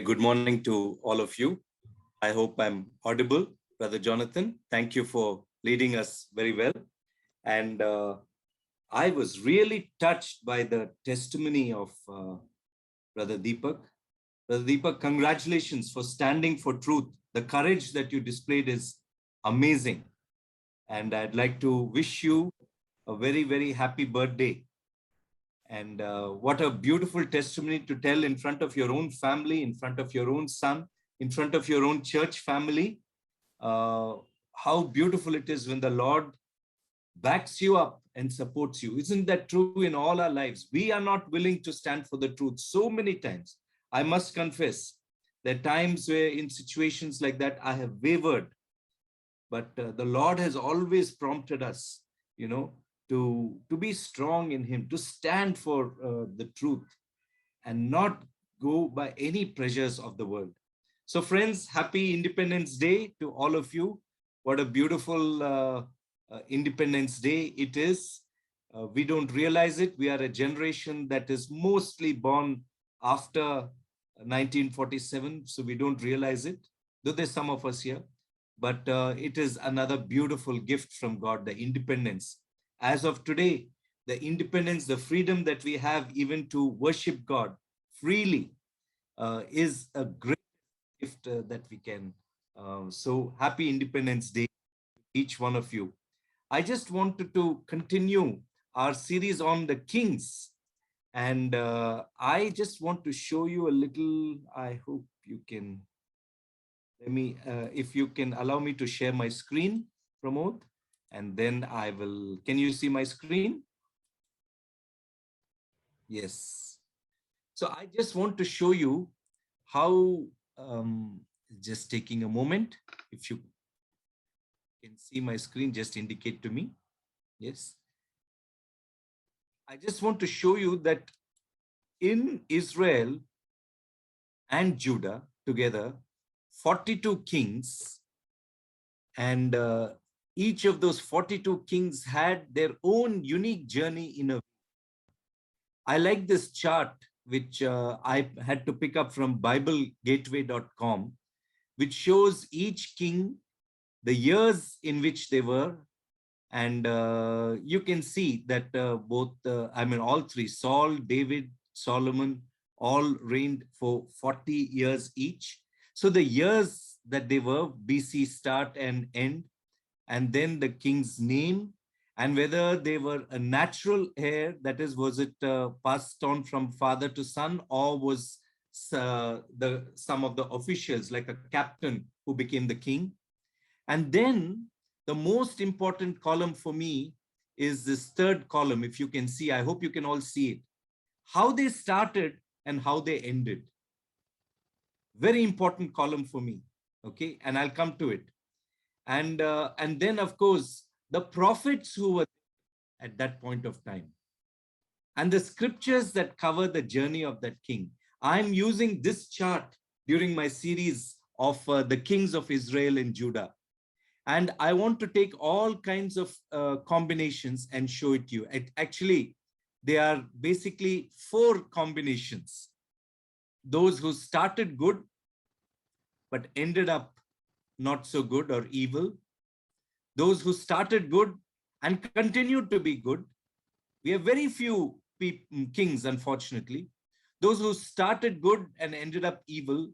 Good morning to all of you. I hope I'm audible. Brother Jonathan, thank you for leading us very well. And I was really touched by the testimony of Brother Deepak. Brother Deepak, congratulations for standing for truth. The courage that you displayed is amazing. And I'd like to wish you a very, very happy birthday. And what a beautiful testimony to tell in front of your own family, in front of your own son, in front of your own church family. How beautiful it is when the Lord backs you up and supports you. Isn't that true in all our lives? We are not willing to stand for the truth so many times. I must confess, there are times where in situations like that, I have wavered. But the Lord has always prompted us, to be strong in Him, to stand for the truth and not go by any pressures of the world. So, friends, happy Independence Day to all of you. What a beautiful Independence Day it is. We don't realize it. We are a generation that is mostly born after 1947, so we don't realize it, though there's some of us here. But it is another beautiful gift from God, the independence. As of today, the independence, the freedom that we have even to worship God freely is a great gift that we can. So happy Independence Day, each one of you. I just wanted to continue our series on the kings. And I just want to show you a little, I hope you can, if you can allow me to share my screen, Pramod, and then I will, can you see my screen? Yes. So I just want to show you how, just taking a moment, if you can see my screen, just indicate to me. Yes. I just want to show you that in Israel and Judah together, 42 kings, and each of those 42 kings had their own unique journey in a. I like this chart, which I had to pick up from BibleGateway.com, which shows each king, the years in which they were. And you can see that all three, Saul, David, Solomon, all reigned for 40 years each. So the years that they were, BC start and end, and then the king's name, and whether they were a natural heir, that is, was it passed on from father to son, or was some of the officials, like a captain who became the king. And then the most important column for me is this third column, if you can see. I hope you can all see it. How they started and how they ended. Very important column for me. Okay, and I'll come to it. And then, of course, the prophets who were at that point of time, and the scriptures that cover the journey of that king. I'm using this chart during my series of the kings of Israel and Judah. And I want to take all kinds of combinations and show it to you. Actually, there are basically 4 combinations. Those who started good, but ended up not so good or evil. Those who started good and continued to be good. We have very few kings, unfortunately. Those who started good and ended up evil.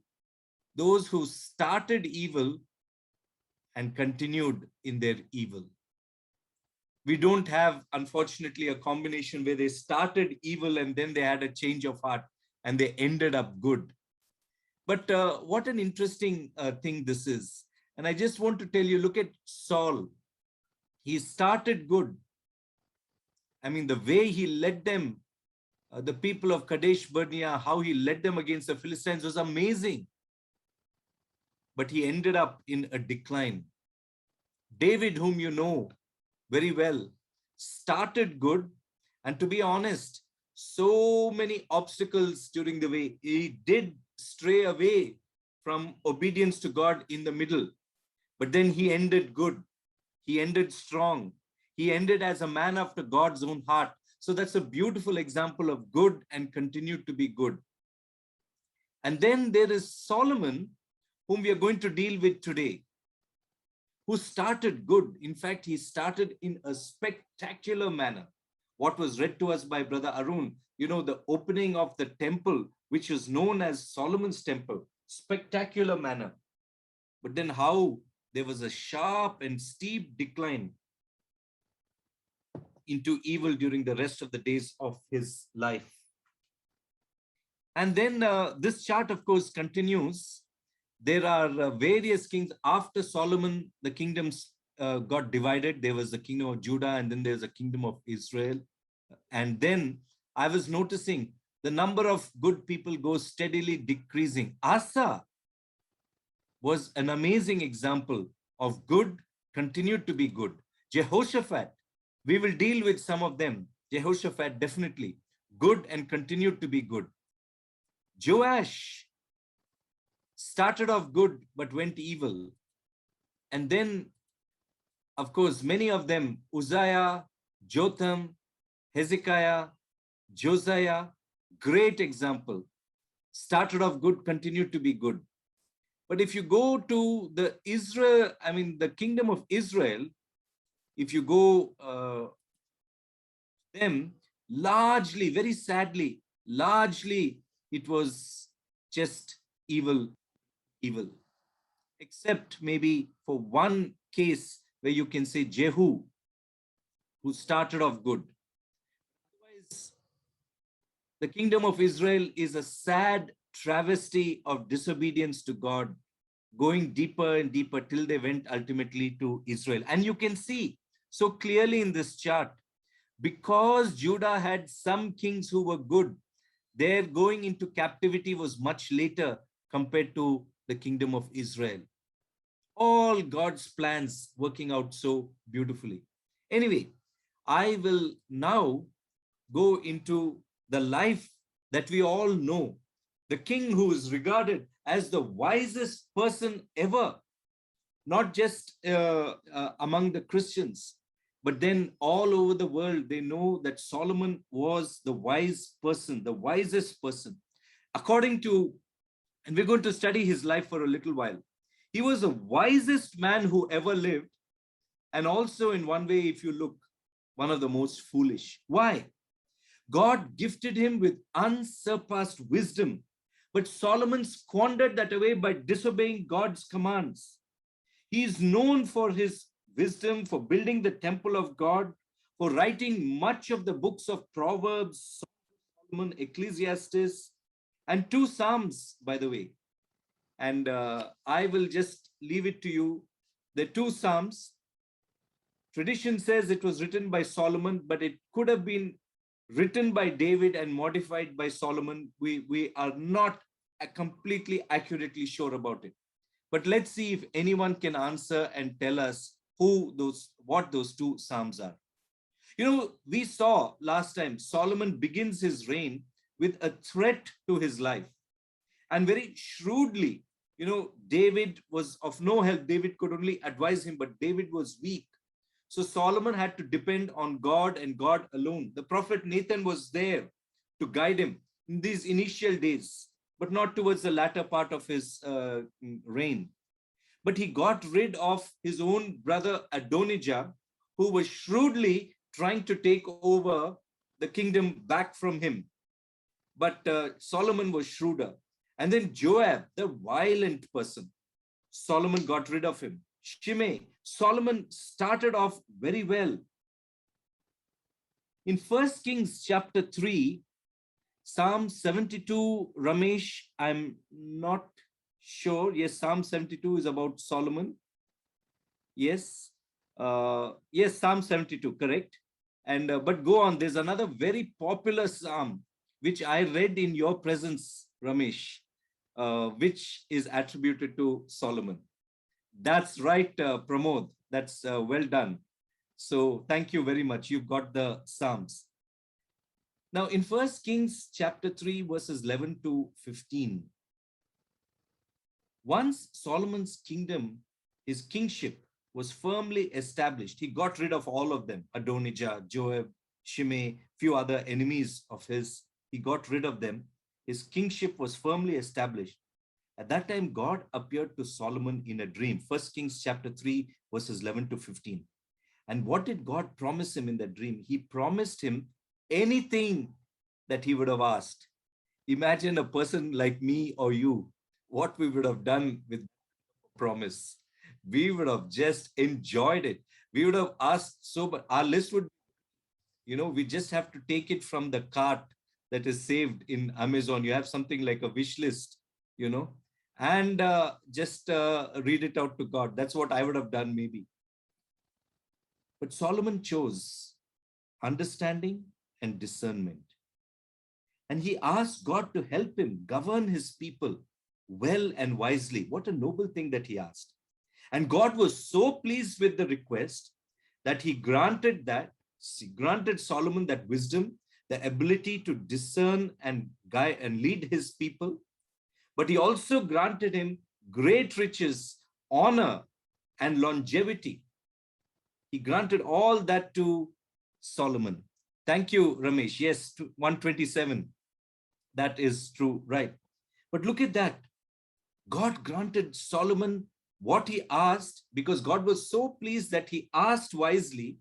Those who started evil and continued in their evil. We don't have, unfortunately, a combination where they started evil and then they had a change of heart and they ended up good. But what an interesting thing this is. And I just want to tell you, look at Saul. He started good. I mean, the way he led them, the people of Kadesh Barnea, how he led them against the Philistines was amazing. But he ended up in a decline. David, whom you know very well, started good. And to be honest, so many obstacles during the way. He did stray away from obedience to God in the middle. But then he ended good. He ended strong. He ended as a man after God's own heart. So that's a beautiful example of good and continued to be good. And then there is Solomon, whom we are going to deal with today, who started good. In fact, he started in a spectacular manner. What was read to us by Brother Arun, the opening of the temple, which was known as Solomon's temple, spectacular manner. But then how there was a sharp and steep decline into evil during the rest of the days of his life. And then this chart, of course, continues. There are various kings. After Solomon, the kingdoms got divided. There was the kingdom of Judah, and then there's a kingdom of Israel. And then I was noticing the number of good people goes steadily decreasing. Asa was an amazing example of good, continued to be good. Jehoshaphat, we will deal with some of them. Jehoshaphat, definitely good and continued to be good. Joash started off good but went evil. And then, of course, many of them, Uzziah, Jotham, Hezekiah, Josiah, great example. Started off good, continued to be good. But if you go to the kingdom of Israel, if you go them, largely, very sadly, largely, it was just evil, except maybe for one case where you can say Jehu, who started off good. Otherwise, the kingdom of Israel is a sad travesty of disobedience to God, going deeper and deeper till they went ultimately to Israel. And you can see so clearly in this chart, because Judah had some kings who were good, their going into captivity was much later compared to the kingdom of Israel. All God's plans working out so beautifully. Anyway, I will now go into the life that we all know, the king who is regarded as the wisest person ever, not just among the Christians, but then all over the world, they know that Solomon was the wise person, the wisest person. According to, and we're going to study his life for a little while, he was the wisest man who ever lived. And also in one way, if you look, one of the most foolish. Why? God gifted him with unsurpassed wisdom, but Solomon squandered that away by disobeying God's commands. He is known for his wisdom, for building the temple of God, for writing much of the books of Proverbs, Solomon, Ecclesiastes, and 2 Psalms, by the way. And I will just leave it to you. The 2 Psalms, tradition says it was written by Solomon, but it could have been written by David and modified by Solomon. We are not completely accurately sure about it. But let's see if anyone can answer and tell us what those 2 Psalms are. We saw last time Solomon begins his reign with a threat to his life. And very shrewdly, David was of no help. David could only advise him, but David was weak. So Solomon had to depend on God and God alone. The prophet Nathan was there to guide him in these initial days, but not towards the latter part of his reign. But he got rid of his own brother Adonijah, who was shrewdly trying to take over the kingdom back from him. But Solomon was shrewder. And then Joab, the violent person, Solomon got rid of him. Shimei, Solomon started off very well. In 1 Kings chapter 3, Psalm 72, Ramesh, I'm not sure. Yes, Psalm 72 is about Solomon. Yes. Yes, Psalm 72, correct. And but go on. There's another very popular Psalm, which I read in your presence, Ramesh, which is attributed to Solomon. That's right, Pramod. That's well done. So thank you very much. You've got the Psalms. Now in 1 Kings chapter 3, verses 11 to 15. Once Solomon's kingdom, his kingship was firmly established, he got rid of all of them, Adonijah, Joab, Shimei, few other enemies of his. He got rid of them. His kingship was firmly established. At that time, God appeared to Solomon in a dream. 1 Kings chapter 3, verses 11 to 15. And what did God promise him in that dream? He promised him anything that he would have asked. Imagine a person like me or you, what we would have done with promise. We would have just enjoyed it. We would have asked so, but our list would, we just have to take it from the cart that is saved in Amazon. You have something like a wish list, and just read it out to God. That's what I would have done maybe. But Solomon chose understanding and discernment. And he asked God to help him govern his people well and wisely. What a noble thing that he asked. And God was so pleased with the request that he granted Solomon that wisdom, the ability to discern and guide and lead his people. But he also granted him great riches, honor, and longevity. He granted all that to Solomon. Thank you, Ramesh. Yes, 127. That is true, right? But look at that. God granted Solomon what he asked because God was so pleased that he asked wisely,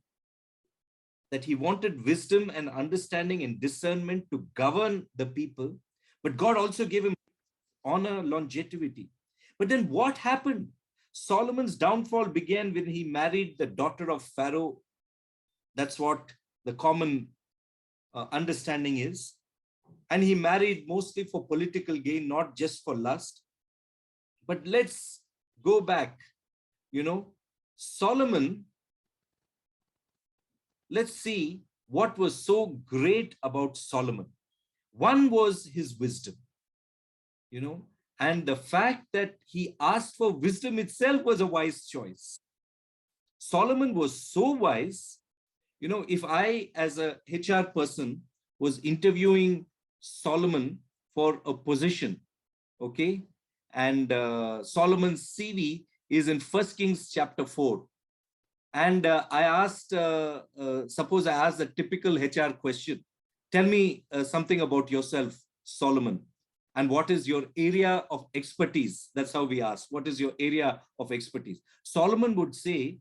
that he wanted wisdom and understanding and discernment to govern the people. But God also gave him honor, longevity. But then what happened? Solomon's downfall began when he married the daughter of Pharaoh. That's what the common understanding is. And he married mostly for political gain, not just for lust. But let's go back. Solomon, let's see what was so great about Solomon. One was his wisdom, and the fact that he asked for wisdom itself was a wise choice. Solomon was so wise. If I, as a HR person, was interviewing Solomon for a position, okay, and Solomon's CV is in 1 Kings chapter 4. And I asked, suppose I asked a typical HR question. Tell me something about yourself, Solomon, and what is your area of expertise? That's how we ask. What is your area of expertise? Solomon would say,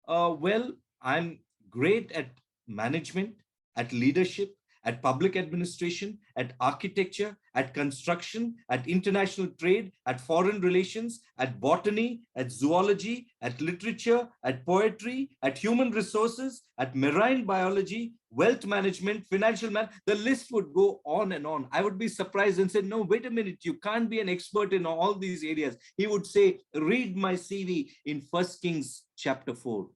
well, I'm great at management, at leadership, at public administration, at architecture, at construction, at international trade, at foreign relations, at botany, at zoology, at literature, at poetry, at human resources, at marine biology, wealth management, financial management. The list would go on and on. I would be surprised and say, no, wait a minute, you can't be an expert in all these areas. He would say, read my CV in 1 Kings chapter 4.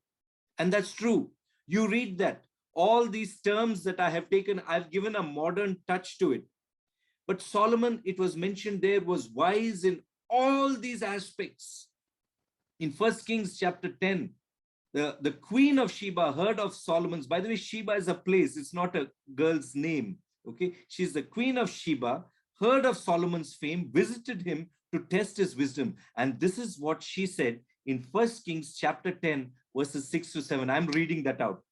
And that's true. You read that. All these terms that I have taken, I've given a modern touch to it. But Solomon, it was mentioned there, was wise in all these aspects. In 1 Kings chapter 10, the queen of Sheba heard of Solomon's. By the way, Sheba is a place. It's not a girl's name. Okay, she's the queen of Sheba, heard of Solomon's fame, visited him to test his wisdom. And this is what she said in 1 Kings chapter 10, verses 6 to 7. I'm reading that out.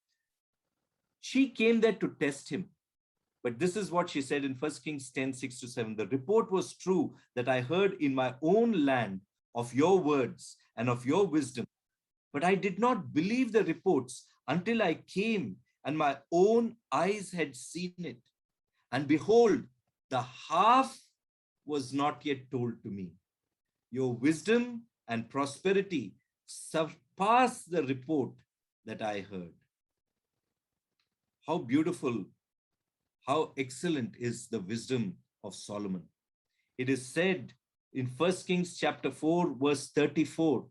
She came there to test him. But this is what she said in 1 Kings 10, 6 to 7. The report was true that I heard in my own land of your words and of your wisdom. But I did not believe the reports until I came and my own eyes had seen it. And behold, the half was not yet told to me. Your wisdom and prosperity surpass the report that I heard. How beautiful, how excellent is the wisdom of Solomon. It is said in 1 Kings chapter 4, verse 34,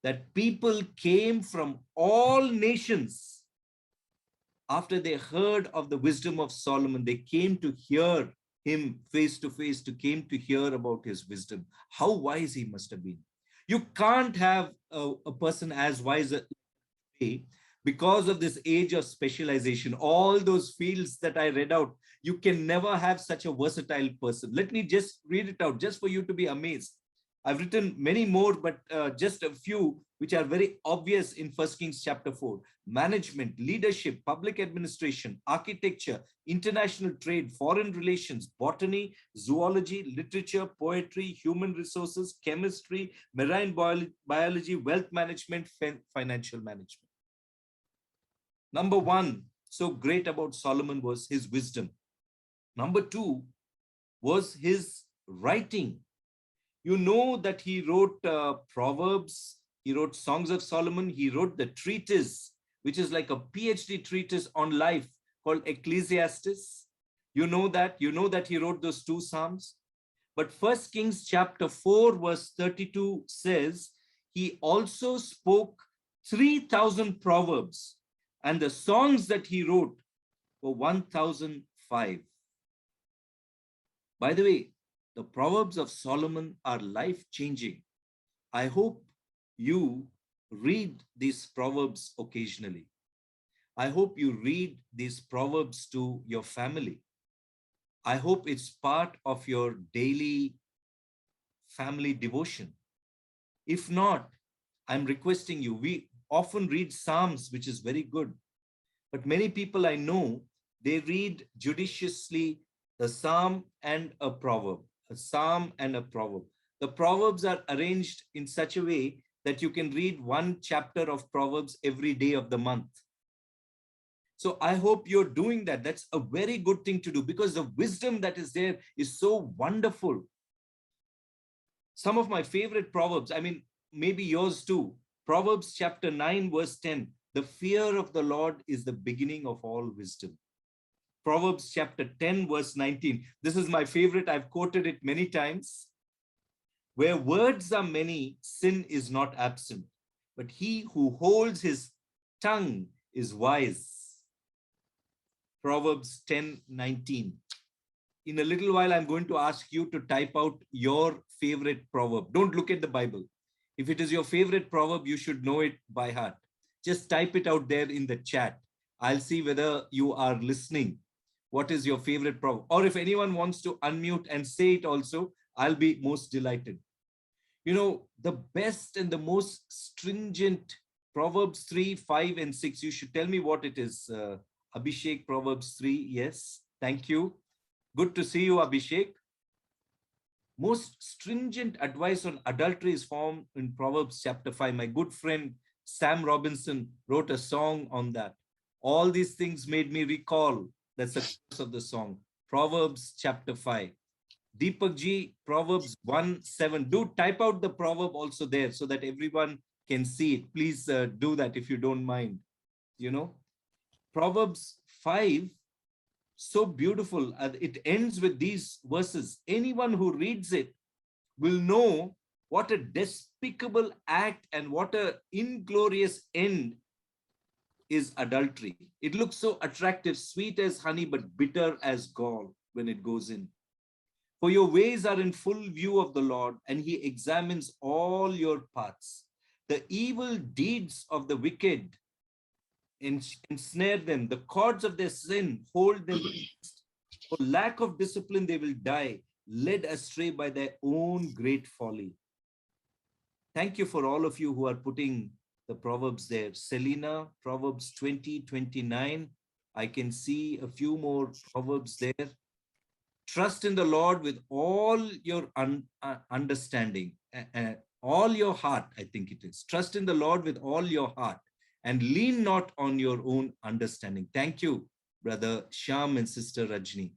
that people came from all nations after they heard of the wisdom of Solomon. They came to hear him face to face, came to hear about his wisdom. How wise he must have been. You can't have a person as wise as he, because of this age of specialization, all those fields that I read out, you can never have such a versatile person. Let me just read it out, just for you to be amazed. I've written many more, but just a few which are very obvious in 1 Kings chapter 4. Management, leadership, public administration, architecture, international trade, foreign relations, botany, zoology, literature, poetry, human resources, chemistry, marine biology, wealth management, financial management. Number one, so great about Solomon was his wisdom. Number two was his writing. You know that he wrote Proverbs, he wrote Songs of Solomon, he wrote the treatise, which is like a PhD treatise on life called Ecclesiastes. You know that he wrote those two Psalms. But 1 Kings chapter 4 verse 32 says, he also spoke 3,000 Proverbs, and the songs that he wrote were 1,005. By the way, the Proverbs of Solomon are life-changing. I hope you read these Proverbs occasionally. I hope you read these Proverbs to your family. I hope it's part of your daily family devotion. If not, I'm requesting you. We often read Psalms, which is very good. But many people I know, they read judiciously the Psalm and a proverb, a Psalm and a proverb. The Proverbs are arranged in such a way that you can read one chapter of Proverbs every day of the month. So I hope you're doing that. That's a very good thing to do, because the wisdom that is there is so wonderful. Some of my favorite Proverbs, I mean, maybe yours too. Proverbs chapter 9, verse 10. The fear of the Lord is the beginning of all wisdom. Proverbs chapter 10, verse 19. This is my favorite. I've quoted it many times. Where words are many, sin is not absent, but he who holds his tongue is wise. Proverbs 10, 19. In a little while, I'm going to ask you to type out your favorite proverb. Don't look at the Bible. If it is your favorite proverb, you should know it by heart. Just type it out there in the chat. I'll see whether you are listening. What is your favorite proverb? Or if anyone wants to unmute and say it also, I'll be most delighted. You know, the best and the most stringent Proverbs 3, 5, and 6. You should tell me what it is. Abhishek, Proverbs 3. Yes, thank you. Good to see you, Abhishek. Most stringent advice on adultery is found in Proverbs chapter 5. My good friend Sam Robinson wrote a song on that. All these things made me recall. That's the chorus of the song. Proverbs chapter 5. Deepak Ji, Proverbs 1, 7. Do type out the proverb also there so that everyone can see it. Please do that if you don't mind. You know, Proverbs 5, so beautiful. It ends with these verses. Anyone who reads it will know what a despicable act and what an inglorious end is adultery. It looks so attractive, sweet as honey, but bitter as gall when it goes in. For your ways are in full view of the Lord, and he examines all your paths. The evil deeds of the wicked ensnare them. The cords of their sin hold them. For lack of discipline, they will die, led astray by their own great folly. Thank you for all of you who are putting the Proverbs there. Selena, Proverbs 20, 29. I can see a few more Proverbs there. Trust in the Lord with all your understanding, all your heart, I think it is. Trust in the Lord with all your heart and lean not on your own understanding. Thank you, Brother Shyam and Sister Rajni.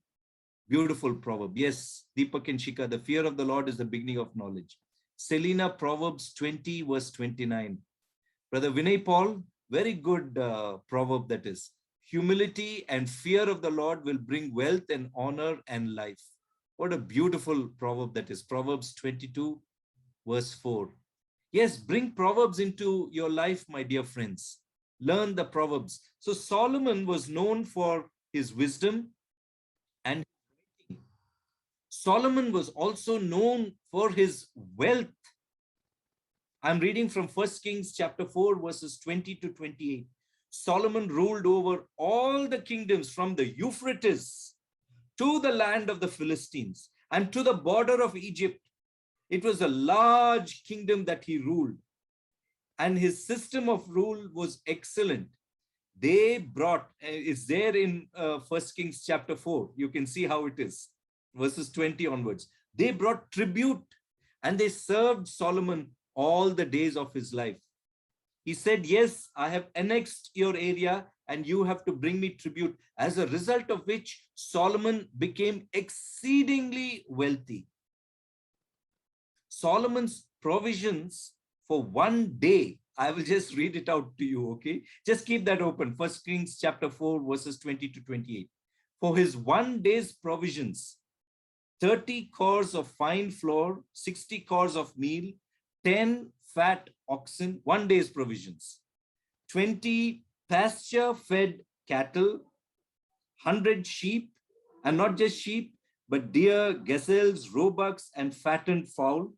Beautiful proverb. Yes, Deepak and Shika, the fear of the Lord is the beginning of knowledge. Selena, Proverbs 20, verse 29. Brother Vinay Paul, very good proverb that is. Humility and fear of the Lord will bring wealth and honor and life. What a beautiful proverb that is. Proverbs 22, verse 4. Yes, bring Proverbs into your life, my dear friends. Learn the Proverbs. So Solomon was known for his wisdom and Solomon was also known for his wealth. I'm reading from 1 Kings chapter 4, verses 20 to 28. Solomon ruled over all the kingdoms from the Euphrates to the land of the Philistines and to the border of Egypt. It was a large kingdom that he ruled. and his system of rule was excellent. They brought, it's there in 1 Kings chapter 4. You can see how it is, verses 20 onwards. They brought tribute and they served Solomon all the days of his life. He said, yes, I have annexed your area and you have to bring me tribute, as a result of which Solomon became exceedingly wealthy. Solomon's provisions for one day, I will just read it out to you, okay? Just keep that open. 1 Kings chapter 4, verses 20 to 28. For his one day's provisions, 30 cors of fine flour, 60 cors of meal, 10 fat oxen, one day's provisions, 20 pasture-fed cattle, 100 sheep, and not just sheep, but deer, gazelles, roebucks, and fattened fowl.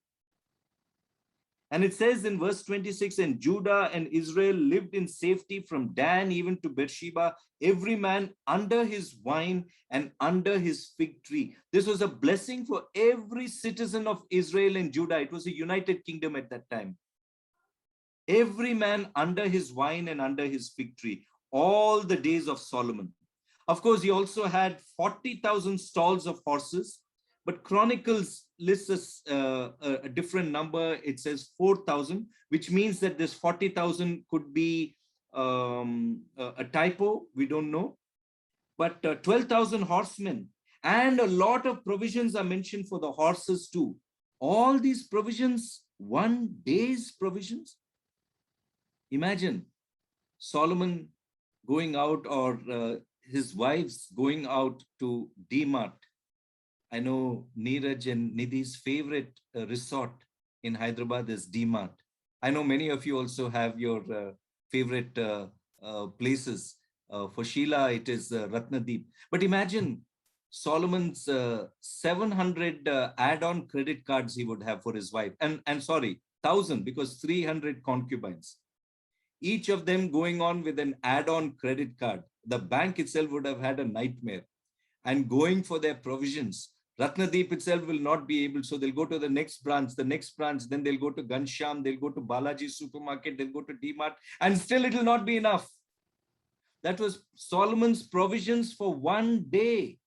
And it says in verse 26, and Judah and Israel lived in safety from Dan even to Beersheba, every man under his vine and under his fig tree. This was a blessing for every citizen of Israel and Judah. It was a united kingdom at that time. Every man under his vine and under his fig tree, all the days of Solomon. Of course, he also had 40,000 stalls of horses, but Chronicles lists a different number. It says 4,000, which means that this 40,000 could be a typo. We don't know. But 12,000 horsemen and a lot of provisions are mentioned for the horses too. All these provisions, one day's provisions. Imagine Solomon going out, or his wives going out to D-Mart. I know Neeraj and Nidhi's favorite resort in Hyderabad is D-Mart. I know many of you also have your favorite places. For Sheila, it is Ratnadeep. But imagine Solomon's 700 add-on credit cards he would have for his wife. And sorry, 1,000, because 300 concubines. Each of them going on with an add-on credit card. The bank itself would have had a nightmare. And going for their provisions. Ratnadeep itself will not be able, so they'll go to the next branch, then they'll go to Gansham, they'll go to Balaji supermarket, they'll go to D-Mart, and still it will not be enough. That was Solomon's provisions for one day.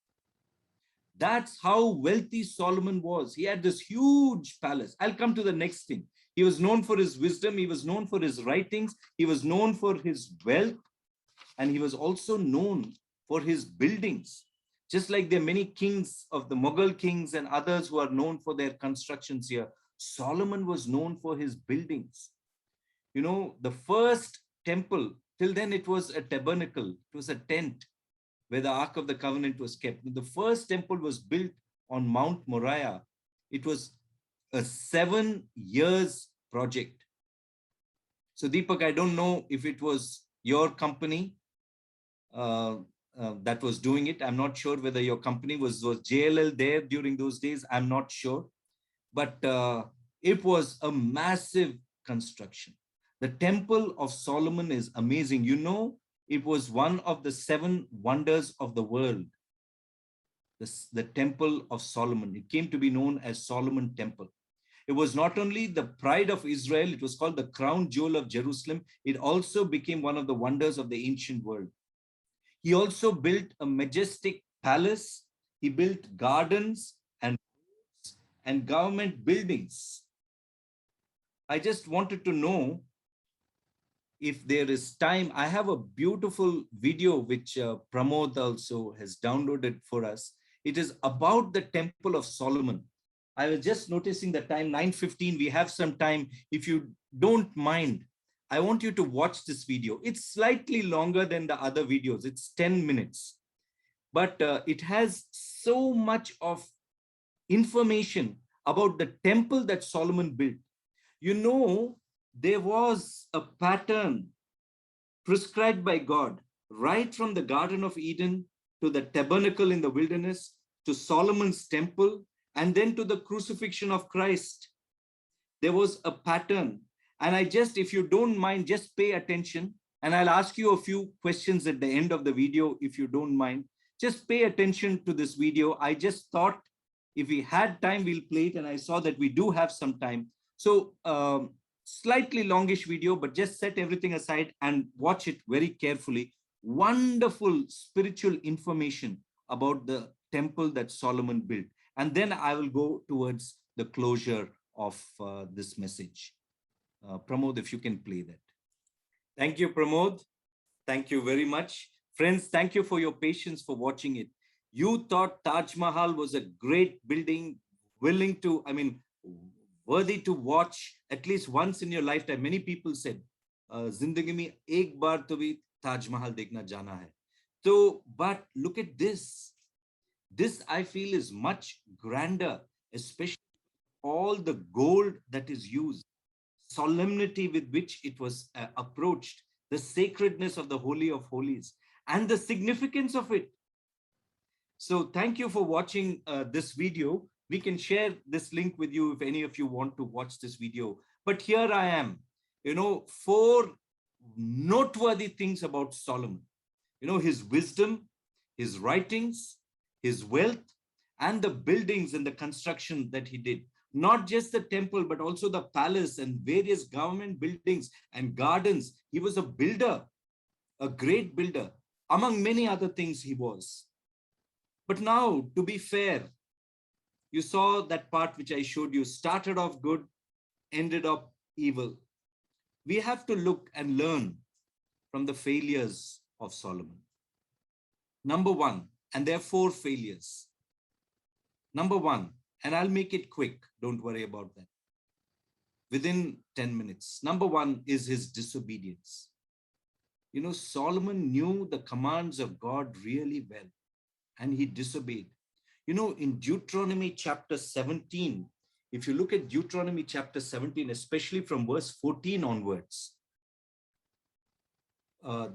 That's how wealthy Solomon was. He had this huge palace. I'll come to the next thing. He was known for his wisdom. He was known for his writings. He was known for his wealth. And he was also known for his buildings. Just like there are many kings of the Mughal kings and others who are known for their constructions here, Solomon was known for his buildings. You know, the first temple, till then it was a tabernacle. It was a tent where the Ark of the Covenant was kept. The first temple was built on Mount Moriah. It was a 7 years project. So Deepak, I don't know if it was your company that was doing it. I'm not sure whether your company was JLL there during those days. I'm not sure. But it was a massive construction. The Temple of Solomon is amazing. You know, it was one of the 7 wonders of the world. The Temple of Solomon. It came to be known as Solomon Temple. It was not only the pride of Israel, it was called the crown jewel of Jerusalem. It also became one of the wonders of the ancient world. He also built a majestic palace. He built gardens and government buildings. I just wanted to know if there is time. I have a beautiful video which Pramod also has downloaded for us. It is about the Temple of Solomon. I was just noticing the time, 9:15. We have some time. If you don't mind, I want you to watch this video. It's slightly longer than the other videos. It's 10 minutes. But it has so much of information about the temple that Solomon built. You know, there was a pattern prescribed by God right from the Garden of Eden to the tabernacle in the wilderness to Solomon's temple and then to the crucifixion of Christ. There was a pattern. And I just, if you don't mind, just pay attention. And I'll ask you a few questions at the end of the video, if you don't mind. Just pay attention to this video. I just thought if we had time, we'll play it. And I saw that we do have some time. So slightly longish video, but just set everything aside and watch it very carefully. Wonderful spiritual information about the temple that Solomon built. And then I will go towards the closure of this message. Pramod, if you can play that. Thank you, Pramod. Thank you very much. Friends, thank you for your patience for watching it. You thought Taj Mahal was a great building, worthy to watch at least once in your lifetime. Many people said, Zindagi mein ek baar to bhi Taj Mahal dekhna jana hai. So, but look at this. This I feel is much grander, especially all the gold that is used, solemnity with which it was approached, the sacredness of the Holy of Holies, and the significance of it. So thank you for watching this video. We can share this link with you if any of you want to watch this video. But here I am, 4 noteworthy things about Solomon. His wisdom, his writings, his wealth, and the buildings and the construction that he did. Not just the temple, but also the palace and various government buildings and gardens. He was a builder, a great builder. Among many other things he was. But now, to be fair, you saw that part which I showed you, started off good, ended up evil. We have to look and learn from the failures of Solomon. Number 1, and there are 4 failures. Number 1, and I'll make it quick, don't worry about that. Within 10 minutes. Number 1 is his disobedience. Solomon knew the commands of God really well, and he disobeyed. In Deuteronomy chapter 17, if you look at Deuteronomy chapter 17, especially from verse 14 onwards,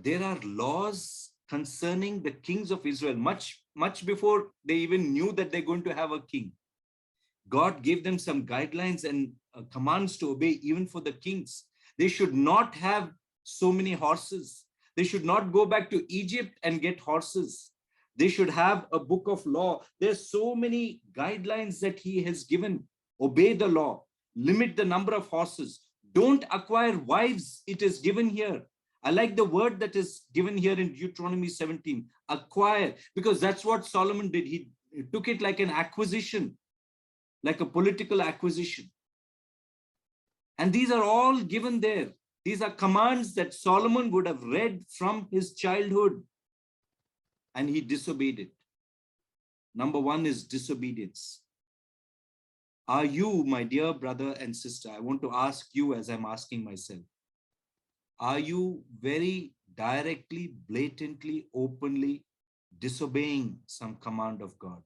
there are laws concerning the kings of Israel, much before they even knew that they're going to have a king. God gave them some guidelines and commands to obey even for the kings. They should not have so many horses. They should not go back to Egypt and get horses. They should have a book of law. There's so many guidelines that he has given. Obey the law. Limit the number of horses. Don't acquire wives. It is given here. I like the word that is given here in Deuteronomy 17. Acquire. Because that's what Solomon did. He took it like an acquisition, like a political acquisition. And these are all given there. These are commands that Solomon would have read from his childhood. And he disobeyed it. Number 1 is disobedience. Are you, my dear brother and sister, I want to ask you as I'm asking myself, are you very directly, blatantly, openly disobeying some command of God?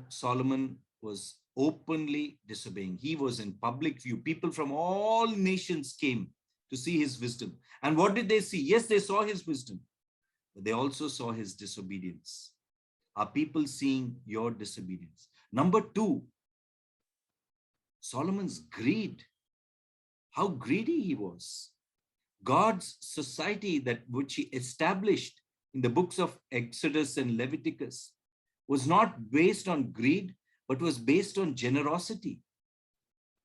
Solomon was openly disobeying. He was in public view. People from all nations came to see his wisdom. And what did they see? Yes, they saw his wisdom, but they also saw his disobedience. Are people seeing your disobedience? Number 2, Solomon's greed. How greedy he was. God's society which he established in the books of Exodus and Leviticus was not based on greed, but was based on generosity.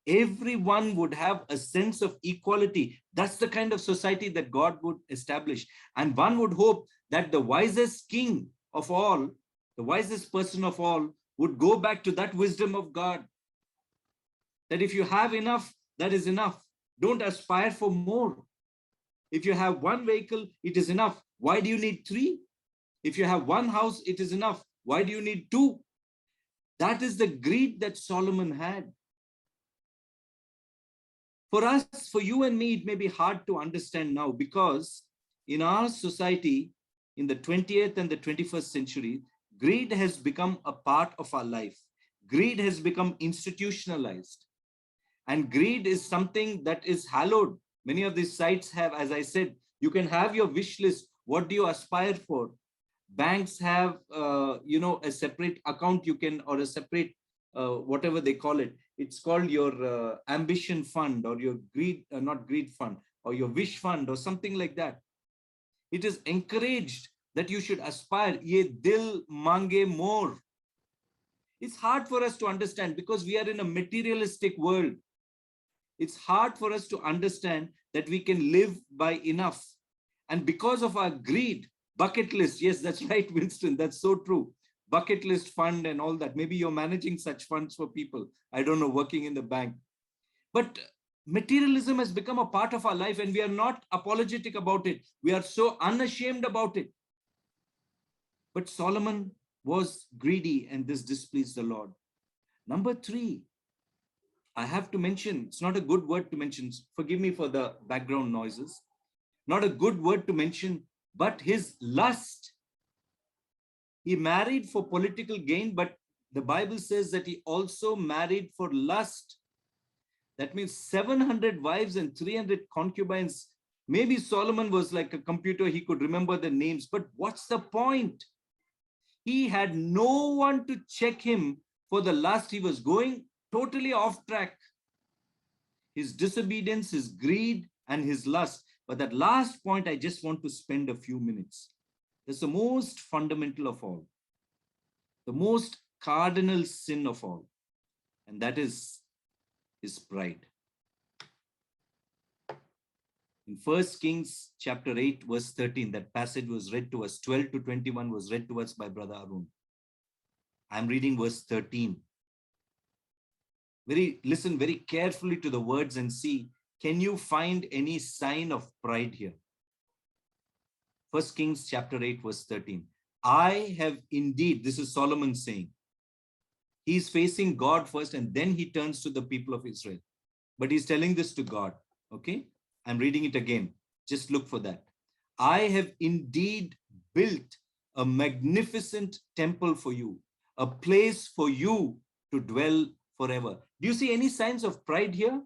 Everyone would have a sense of equality. That's the kind of society that God would establish. And one would hope that the wisest king of all, the wisest person of all, would go back to that wisdom of God. That if you have enough, that is enough. Don't aspire for more. If you have 1 vehicle, it is enough. Why do you need 3? If you have 1 house, it is enough. Why do you need 2? That is the greed that Solomon had. For us, for you and me, it may be hard to understand now, because in our society, in the 20th and the 21st century, greed has become a part of our life. Greed has become institutionalized. And greed is something that is hallowed. Many of these sites have, as I said, you can have your wish list. What do you aspire for? Banks have, a separate account you can, or a separate, whatever they call it. It's called your ambition fund, or your greed, not greed fund, or your wish fund, or something like that. It is encouraged that you should aspire. Ye dil mange more. It's hard for us to understand because we are in a materialistic world. It's hard for us to understand that we can live by enough. And because of our greed, bucket list, yes, that's right, Winston, that's so true. Bucket list fund and all that. Maybe you're managing such funds for people, I don't know, working in the bank. But materialism has become a part of our life and we are not apologetic about it. We are so unashamed about it. But Solomon was greedy and this displeased the Lord. Number three, I have to mention, it's not a good word to mention. Forgive me for the background noises. Not a good word to mention, but his lust. He married for political gain, but the Bible says that he also married for lust. That means 700 wives and 300 concubines. Maybe Solomon was like a computer, he could remember the names, but what's the point? He had no one to check him for the lust. He was going totally off track. His disobedience, his greed, and his lust. But that last point, I just want to spend a few minutes. It's the most fundamental of all, the most cardinal sin of all, and that is his pride. In 1 Kings chapter 8, verse 13, that passage was read to us, 12 to 21 was read to us by Brother Arun. I'm reading verse 13. Listen very carefully to the words and see, can you find any sign of pride here? 1 Kings chapter 8, verse 13. I have indeed, this is Solomon saying, he's facing God first and then he turns to the people of Israel. But he's telling this to God, okay? I'm reading it again. Just look for that. I have indeed built a magnificent temple for you, a place for you to dwell forever. Do you see any signs of pride here?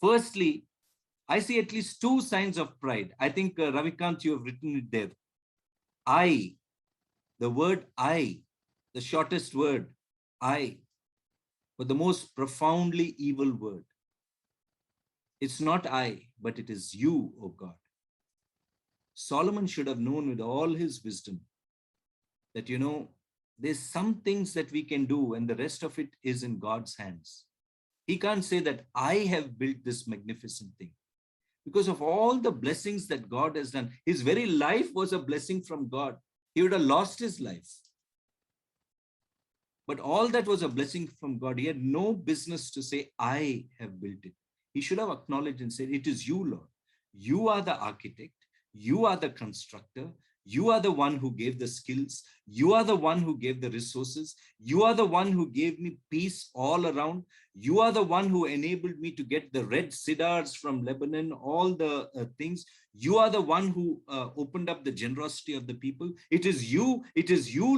Firstly, I see at least two signs of pride. I think, Ravikant, you have written it there. I, the word I, the shortest word, I, but the most profoundly evil word. It's not I, but it is you, O God. Solomon should have known with all his wisdom that, there's some things that we can do and the rest of it is in God's hands. He can't say that I have built this magnificent thing. Because of all the blessings that God has done, his very life was a blessing from God. He would have lost his life. But all that was a blessing from God. He had no business to say, I have built it. He should have acknowledged and said, it is you, Lord. You are the architect. You are the constructor. You are the one who gave the skills. You are the one who gave the resources. You are the one who gave me peace all around. You are the one who enabled me to get the red cedars from Lebanon, all the things. You are the one who opened up the generosity of the people. It is you,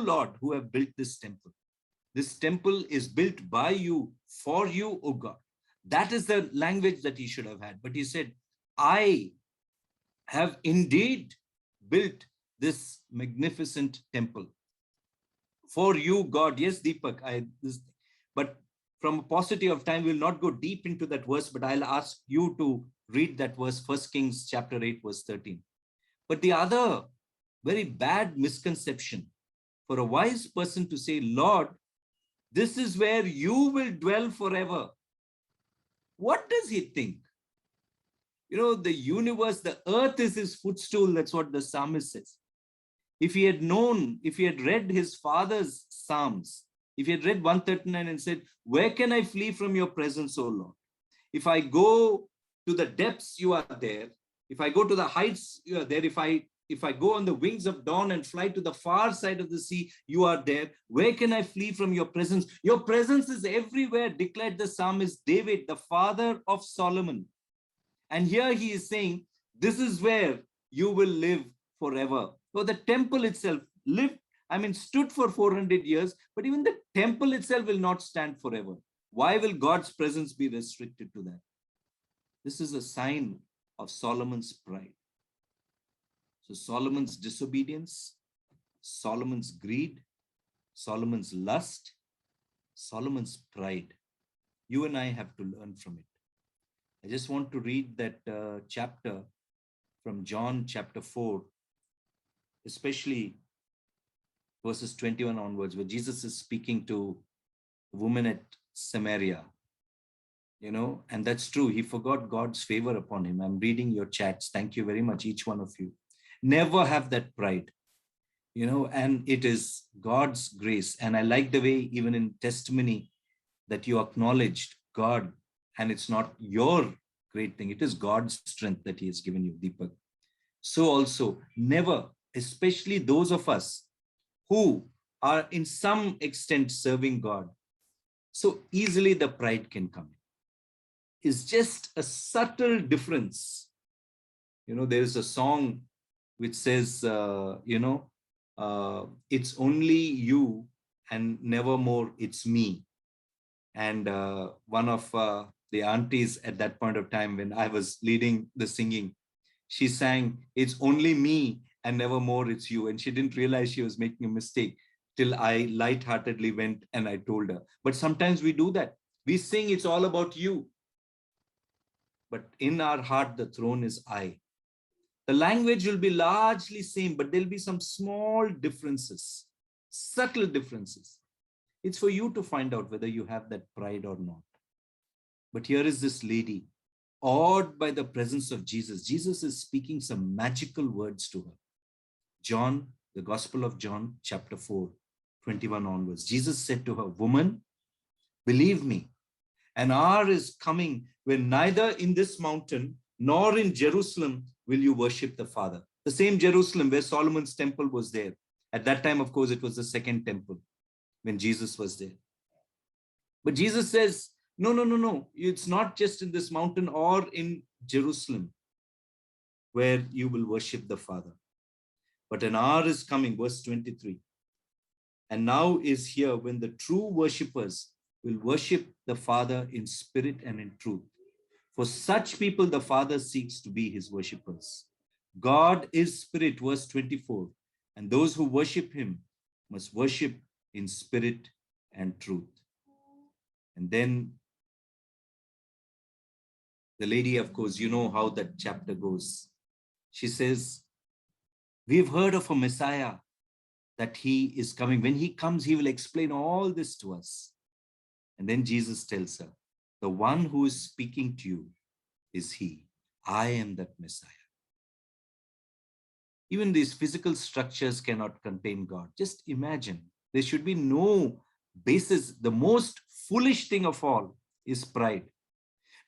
Lord, who have built this temple. This temple is built by you, for you, O God. That is the language that he should have had. But he said, I have indeed built this magnificent temple for you, God. Yes, Deepak, but from a paucity of time, we'll not go deep into that verse, but I'll ask you to read that verse, 1 Kings chapter 8, verse 13. But the other very bad misconception for a wise person to say, Lord, this is where you will dwell forever. What does he think? The universe, the earth is his footstool. That's what the psalmist says. If he had known, if he had read his father's Psalms, if he had read 139 and said, where can I flee from your presence, O Lord? If I go to the depths, you are there. If I go to the heights, you are there. If I go on the wings of dawn and fly to the far side of the sea, you are there. Where can I flee from your presence? Your presence is everywhere, declared the psalmist David, the father of Solomon. And here he is saying, this is where you will live forever. So the temple itself stood for 400 years, but even the temple itself will not stand forever. Why will God's presence be restricted to that? This is a sign of Solomon's pride. So Solomon's disobedience, Solomon's greed, Solomon's lust, Solomon's pride. You and I have to learn from it. I just want to read that chapter from John chapter 4, especially verses 21 onwards, where Jesus is speaking to a woman at Samaria. And that's true. He forgot God's favor upon him. I'm reading your chats. Thank you very much, each one of you. Never have that pride, and it is God's grace. And I like the way, even in testimony, that you acknowledged God, and it's not your great thing, it is God's strength that He has given you, Deepak. So, also, never, especially those of us who are in some extent serving God, so easily the pride can come in. It's just a subtle difference. There is a song which says, it's only you and nevermore it's me. And one of the aunties at that point of time, when I was leading the singing, she sang, "It's only me and nevermore it's you." And she didn't realize she was making a mistake till I lightheartedly went and I told her. But sometimes we do that. We sing, "It's all about you." But in our heart, the throne is I. The language will be largely same, but there'll be some small differences, subtle differences. It's for you to find out whether you have that pride or not. But here is this lady, awed by the presence of Jesus. Jesus is speaking some magical words to her. John, the Gospel of John, chapter 4, 21 onwards. Jesus said to her, "Woman, believe me, an hour is coming when neither in this mountain nor in Jerusalem will you worship the Father." The same Jerusalem where Solomon's temple was there. At that time, of course, it was the second temple when Jesus was there. But Jesus says, no, no, no, no. It's not just in this mountain or in Jerusalem where you will worship the Father. But an hour is coming, verse 23. And now is here when the true worshippers will worship the Father in spirit and in truth. For such people, the Father seeks to be his worshippers. God is spirit, verse 24. And those who worship him must worship in spirit and truth. And then the lady, of course, you know how that chapter goes. She says, "We've heard of a Messiah, that he is coming. When he comes, he will explain all this to us." And then Jesus tells her, "The one who is speaking to you is he. I am that Messiah." Even these physical structures cannot contain God. Just imagine, there should be no basis. The most foolish thing of all is pride.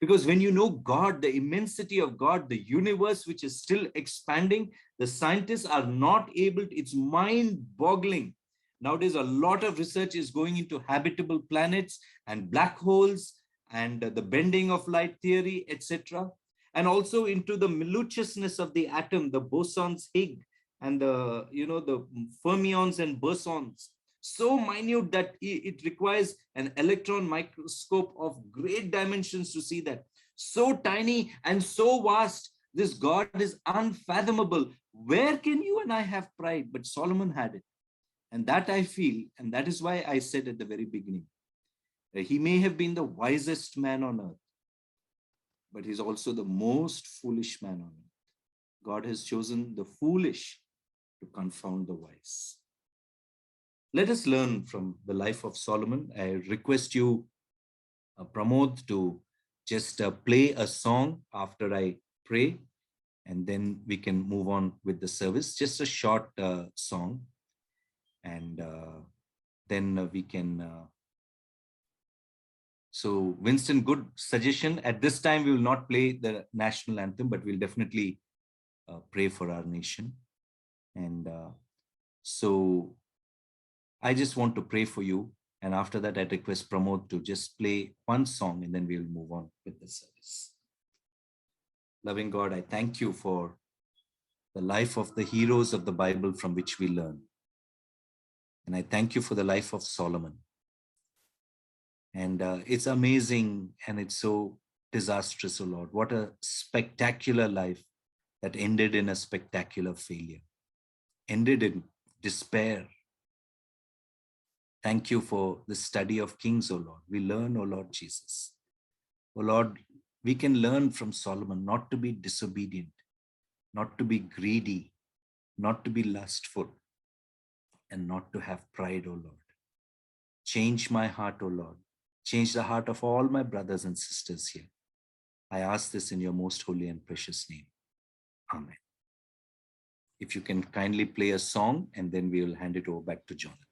Because when you know God, the immensity of God, the universe which is still expanding, the scientists are not able to, it's mind-boggling. Nowadays, a lot of research is going into habitable planets and black holes and the bending of light theory, etc. And also into the minutiousness of the atom, the bosons Higgs and the fermions and bosons. So minute that it requires an electron microscope of great dimensions to see that. So tiny and so vast, this God is unfathomable. Where can you and I have pride? But Solomon had it. And that I feel, and that is why I said at the very beginning, he may have been the wisest man on earth, but he's also the most foolish man on earth. God has chosen the foolish to confound the wise. Let us learn from the life of Solomon. I request you, Pramod, to just play a song after I pray, and then we can move on with the service. Just a short song, and then we can. So, Winston, good suggestion. At this time, we will not play the national anthem, but we'll definitely pray for our nation. And so I just want to pray for you. And after that, I request Pramod to just play one song and then we'll move on with the service. Loving God, I thank you for the life of the heroes of the Bible from which we learn. And I thank you for the life of Solomon. And it's amazing and it's so disastrous, oh Lord. What a spectacular life that ended in a spectacular failure, ended in despair. Thank you for the study of Kings, O Lord. We learn, O Lord Jesus. O Lord, we can learn from Solomon not to be disobedient, not to be greedy, not to be lustful, and not to have pride, O Lord. Change my heart, O Lord. Change the heart of all my brothers and sisters here. I ask this in your most holy and precious name. Amen. If you can kindly play a song, and then we will hand it over back to Jonathan.